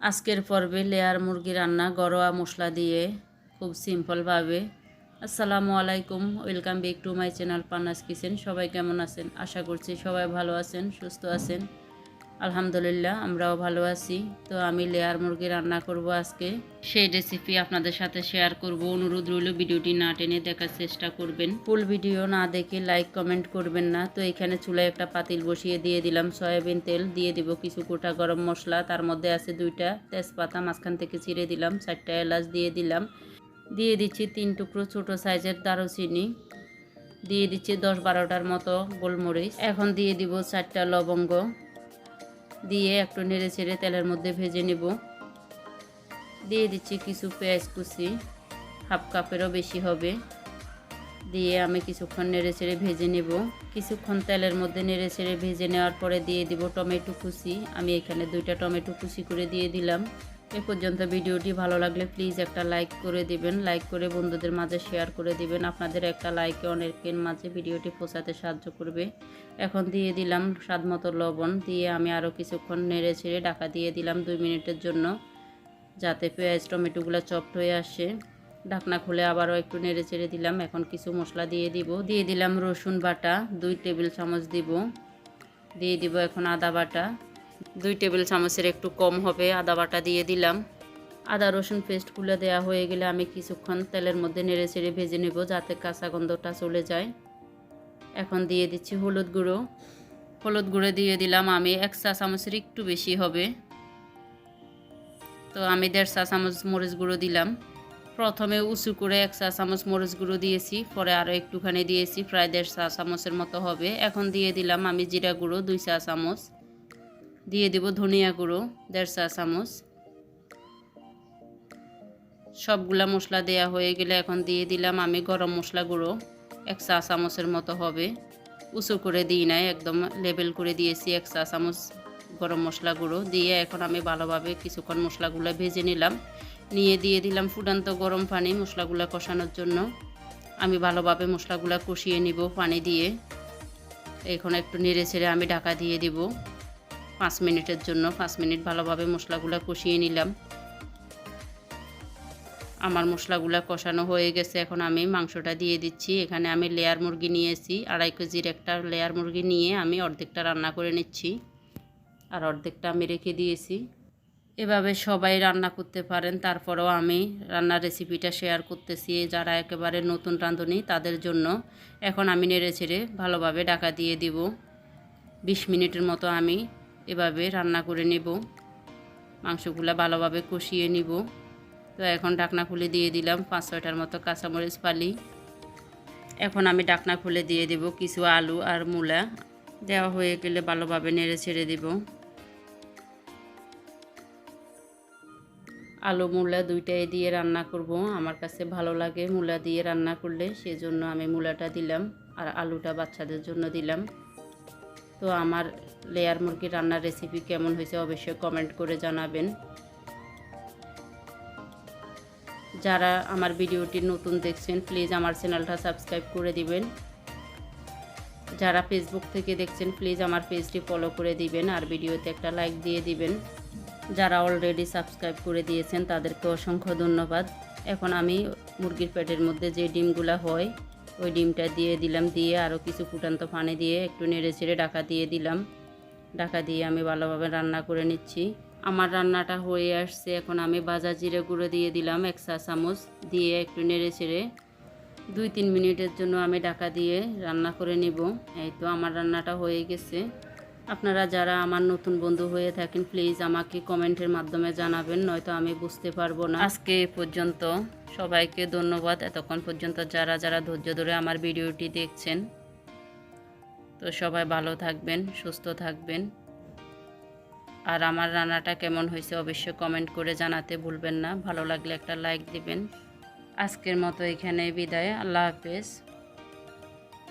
আজকের পর্বে লেয়ার মুরগি রান্না ঘরোয়া মশলা দিয়ে খুব সিম্পলভাবে। আসসালামু আলাইকুম, welcome back to my channel Panna's kitchen. সবাই কেমন আছেন? আশা করছি সবাই ভালো আছেন, সুস্থ আছেন। আলহামদুলিল্লাহ আমরাও ভালো আছি। তো আমি লেয়ার মুরগি রান্না করব আজকে, সেই রেসিপি আপনাদের সাথে শেয়ার করব। অনুরোধ রইল ভিডিওটি না টেনে দেখার চেষ্টা করবেন, ফুল ভিডিও না দেখে লাইক কমেন্ট করবেন না। তো এখানে চুলায় একটা পাতিল বসিয়ে দিয়ে দিলাম সয়াবিন তেল, দিয়ে দিব কিছু গোটা গরম মশলা, তার মধ্যে আছে 2টা তেজপাতা মাঝখান থেকে চিড়ে দিলাম, 4টা এলাচ দিয়ে দিলাম, দিয়ে দিচ্ছি 3 টুকরো ছোট সাইজের দারুচিনি, দিয়ে দিচ্ছি 10-12টার মতো গোলমরিচ, এখন দিয়ে দিব 4টা লবঙ্গ, দিয়ে একটু নেড়ে ছেড়ে তেলের মধ্যে ভেজে নেব। দিয়ে দিচ্ছি কিছু পেঁয়াজ কুচি, হাফ কাপেরও বেশি হবে, দিয়ে আমি কিছুক্ষণ নেড়ে ছেড়ে ভেজে নেব। কিছুক্ষণ তেলের মধ্যে নেড়ে ছেড়ে ভেজে নেওয়ার পরে দিয়ে দিব টমেটো কুচি। আমি এখানে 2টা টমেটো কুচি করে দিয়ে দিলাম। এ পর্যন্ত ভিডিওটি ভালো লাগলে প্লিজ একটা লাইক করে দিবেন, লাইক করে বন্ধুদের মাঝে শেয়ার করে দিবেন। আপনাদের একটা লাইকে অনেকের মাঝে ভিডিওটি পৌঁছাতে সাহায্য করবে। এখন দিয়ে দিলাম স্বাদমতো লবণ, দিয়ে আমি আরও কিছুক্ষণ নেড়ে ছেড়ে ঢাকা দিয়ে দিলাম 2 মিনিটের জন্য, যাতে পেঁয়াজ টমেটোগুলো চপড হয়ে আসে। ঢাকনা খুলে আবারও একটু নেড়ে চেড়ে দিলাম। এখন কিছু মশলা দিয়ে দিলাম রসুন বাটা 2 টেবিল চামচ দিব, দিয়ে দিব এখন আদা বাটা 2 টেবিল চামচের একটু কম হবে আদা বাটা দিয়ে দিলাম। আদা রসুন পেস্টগুলো দেওয়া হয়ে গেলে আমি কিছুক্ষণ তেলের মধ্যে নেড়ে চেড়ে ভেজে নেব, যাতে কাঁচা গন্ধটা চলে যায়। এখন দিয়ে দিচ্ছি হলুদ গুঁড়ো দিয়ে দিলাম আমি 1 চা চামচের একটু বেশি হবে। তো আমি 1.5 চা চামচ মরিচ গুঁড়ো দিলাম। প্রথমে উঁচু করে 1 চা চামচ মরিচ গুঁড়ো দিয়েছি, পরে আরও একটুখানি দিয়েছি, প্রায় 1.5 চা চামচের মতো হবে। এখন দিয়ে দিলাম আমি জিরা গুঁড়ো 2 চা চামচ, দিয়ে দিব ধনিয়া গুঁড়ো 1.5 চা চামচ। সবগুলা মশলা দেয়া হয়ে গেলে এখন দিয়ে দিলাম আমি গরম মশলা গুঁড়ো 1 চা চামচের মতো হবে। উঁচু করে দিই নাই, একদম লেবেল করে দিয়েছি 1 চা চামচ গরম মশলা গুঁড়ো দিয়ে। এখন আমি ভালোভাবে কিছুক্ষণ মশলাগুলো ভেজে নিলাম, নিয়ে দিয়ে দিলাম ফুটন্ত গরম পানি মশলাগুলো কষানোর জন্য। আমি ভালোভাবে মশলাগুলো কষিয়ে নিব পানি দিয়ে। এখন একটু নেড়ে ছেড়ে আমি ঢাকা দিয়ে দিব 5 মিনিটের জন্য। 5 মিনিট ভালোভাবে মশলাগুলো কষিয়ে নিলাম। আমার মশলাগুলো কষানো হয়ে গেছে, এখন আমি মাংসটা দিয়ে দিচ্ছি। এখানে আমি লেয়ার মুরগি নিয়েছি, 2.5 কেজির একটা লেয়ার মুরগি নিয়ে আমি অর্ধেকটা রান্না করে নিচ্ছি, আর অর্ধেকটা আমি রেখে দিয়েছি। এভাবে সবাই রান্না করতে পারেন, তারপরেও আমি রান্নার রেসিপিটা শেয়ার করতেছি যারা একেবারে নতুন রাঁধুনি তাদের জন্য। এখন আমি নেড়ে ছেড়ে ভালোভাবে ঢাকা দিয়ে দিব। 20 মিনিটের মতো আমি এভাবে রান্না করে নেব, মাংসগুলো ভালোভাবে কষিয়ে নিব। তো এখন ঢাকনা খুলে দিয়ে দিলাম 5-6টার মতো কাঁচামরিচ ফালি। এখন আমি ঢাকনা খুলে দিয়ে দেব কিছু আলু আর মূলা, দেওয়া হয়ে গেলে ভালোভাবে নেড়ে ছেড়ে দেব। আলু মূলা দুইটাই দিয়ে রান্না করব, আমার কাছে ভালো লাগে মূলা দিয়ে রান্না করলে, সেজন্য আমি মূলাটা দিলাম আর আলুটা বাচ্চাদের জন্য দিলাম। তো আমার লেয়ার মুরগির রান্নার রেসিপি কেমন হয়েছে অবশ্যই কমেন্ট করে জানাবেন। যারা আমার ভিডিওটি নতুন দেখছেন প্লিজ আমার চ্যানেলটা সাবস্ক্রাইব করে দিবেন। যারা ফেসবুক থেকে দেখছেন প্লিজ আমার পেজটি ফলো করে দিবেন আর ভিডিওতে একটা লাইক দিয়ে দিবেন। যারা অলরেডি সাবস্ক্রাইব করে দিয়েছেন তাদেরকে অসংখ্য ধন্যবাদ। এখন আমি মুরগির পেটের মধ্যে যে ডিমগুলো হয় ওই ডিমটা দিয়ে দিলাম, দিয়ে আরও কিছু ফুটান্ত পানি দিয়ে একটু নেড়ে ছেড়ে ঢাকা দিয়ে দিলাম। ঢাকা দিয়ে আমি ভালোভাবে রান্না করে নিচ্ছি। আমার রান্নাটা হয়ে আসছে, এখন আমি ভাজা জিরে গুঁড়ো দিয়ে দিলাম 1 চা চামচ, দিয়ে একটু নেড়ে ছেড়ে 2-3 মিনিটের জন্য আমি ঢাকা দিয়ে রান্না করে নিব। এই তো আমার রান্নাটা হয়ে গেছে। আপনারা যারা আমার নতুন বন্ধু হয়ে থাকেন প্লিজ আমাকে কমেন্টের মাধ্যমে জানাবেন, নয়তো আমি বুঝতে পারবো না। আজকে এ পর্যন্ত, সবাইকে ধন্যবাদ এতক্ষণ পর্যন্ত যারা যারা ধৈর্য ধরে আমার ভিডিওটি দেখছেন। তো সবাই ভালো থাকবেন, সুস্থ থাকবেন, আর আমার রান্নাটা কেমন হয়েছে অবশ্যই কমেন্ট করে জানাতে ভুলবেন না। ভালো লাগলে একটা লাইক দিবেন। আজকের মতো এখানে বিদায়, আল্লাহ হাফেজ।